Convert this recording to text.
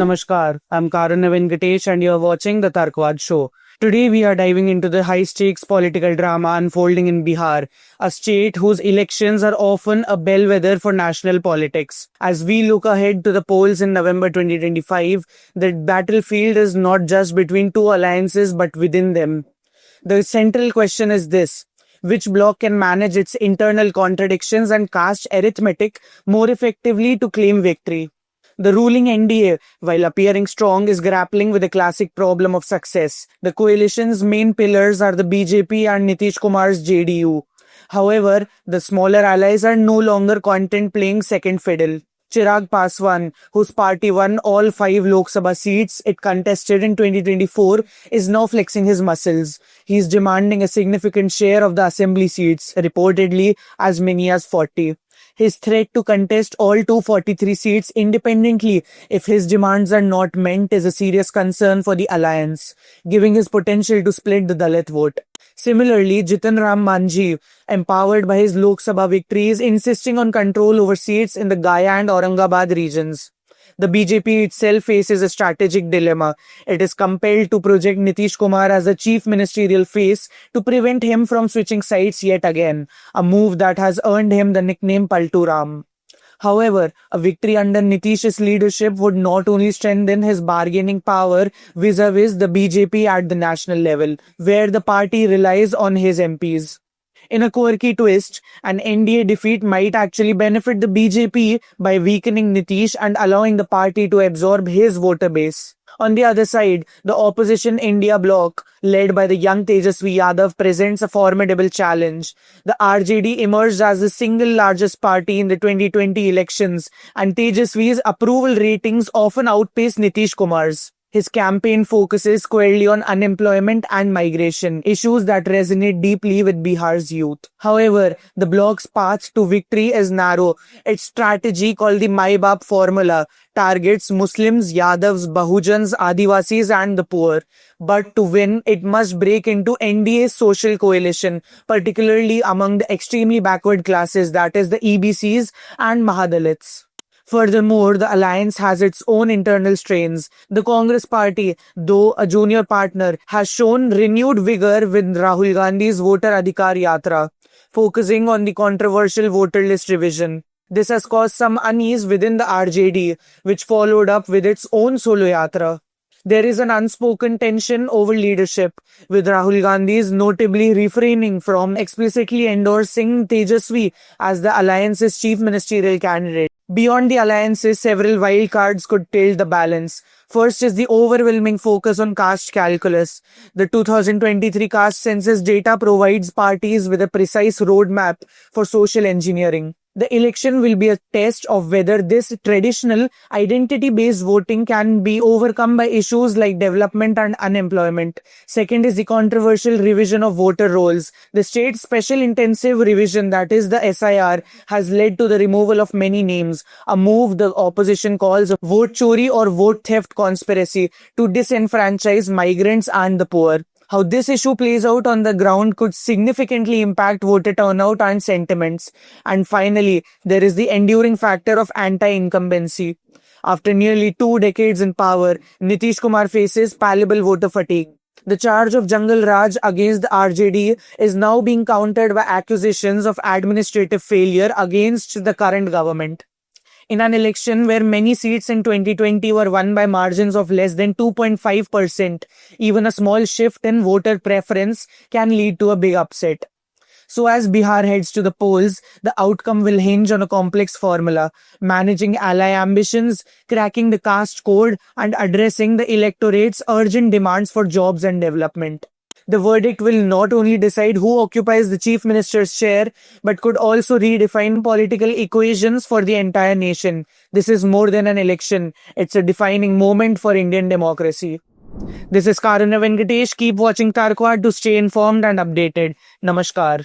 Namaskar, I'm Karuna Venkatesh and you're watching the Tarkwad Show. Today we are diving into the high-stakes political drama unfolding in Bihar, a state whose elections are often a bellwether for national politics. As we look ahead to the polls in November 2025, the battlefield is not just between two alliances but within them. The central question is this: which bloc can manage its internal contradictions and caste arithmetic more effectively to claim victory? The ruling NDA, while appearing strong, is grappling with the classic problem of success. The coalition's main pillars are the BJP and Nitish Kumar's JDU. However, the smaller allies are no longer content playing second fiddle. Chirag Paswan, whose party won all 5 Lok Sabha seats it contested in 2024, is now flexing his muscles. He is demanding a significant share of the assembly seats, reportedly as many as 40. His threat to contest all 243 seats independently if his demands are not met is a serious concern for the alliance, giving his potential to split the Dalit vote. Similarly, Jitan Ram Manjhi, empowered by his Lok Sabha victory, is insisting on control over seats in the Gaya and Aurangabad regions. The BJP itself faces a strategic dilemma. It is compelled to project Nitish Kumar as a chief ministerial face to prevent him from switching sides yet again, a move that has earned him the nickname Paltu Ram. However, a victory under Nitish's leadership would not only strengthen his bargaining power vis-a-vis the BJP at the national level, where the party relies on his MPs. In a quirky twist, an NDA defeat might actually benefit the BJP by weakening Nitish and allowing the party to absorb his voter base. On the other side, the opposition India bloc, led by the young Tejasvi Yadav, presents a formidable challenge. The RJD emerged as the single largest party in the 2020 elections, and Tejasvi's approval ratings often outpace Nitish Kumar's. His campaign focuses squarely on unemployment and migration, issues that resonate deeply with Bihar's youth. However, the bloc's path to victory is narrow. Its strategy, called the Mai Baap formula, targets Muslims, Yadavs, Bahujans, Adivasis and the poor. But to win, it must break into NDA's social coalition, particularly among the extremely backward classes, that is the EBCs and Mahadalits. Furthermore, the alliance has its own internal strains. The Congress party, though a junior partner, has shown renewed vigor with Rahul Gandhi's Voter Adhikar Yatra, focusing on the controversial voter list revision. This has caused some unease within the RJD, which followed up with its own solo yatra. There is an unspoken tension over leadership, with Rahul Gandhi's notably refraining from explicitly endorsing Tejasvi as the alliance's chief ministerial candidate. Beyond the alliances, several wild cards could tilt the balance. First is the overwhelming focus on caste calculus. The 2023 caste census data provides parties with a precise roadmap for social engineering. The election will be a test of whether this traditional identity-based voting can be overcome by issues like development and unemployment. Second is the controversial revision of voter rolls. The state's special intensive revision, that is the SIR, has led to the removal of many names, a move the opposition calls vote chori or vote theft conspiracy to disenfranchise migrants and the poor. How this issue plays out on the ground could significantly impact voter turnout and sentiments. And finally, there is the enduring factor of anti-incumbency. After nearly 2 decades in power, Nitish Kumar faces palpable voter fatigue. The charge of Jungle Raj against the RJD is now being countered by accusations of administrative failure against the current government. In an election where many seats in 2020 were won by margins of less than 2.5%, even a small shift in voter preference can lead to a big upset. So as Bihar heads to the polls, the outcome will hinge on a complex formula: managing ally ambitions, cracking the caste code, and addressing the electorate's urgent demands for jobs and development. The verdict will not only decide who occupies the chief minister's chair, but could also redefine political equations for the entire nation. This is more than an election. It's a defining moment for Indian democracy. This is Karuna Venkatesh. Keep watching Tarkwad to stay informed and updated. Namaskar.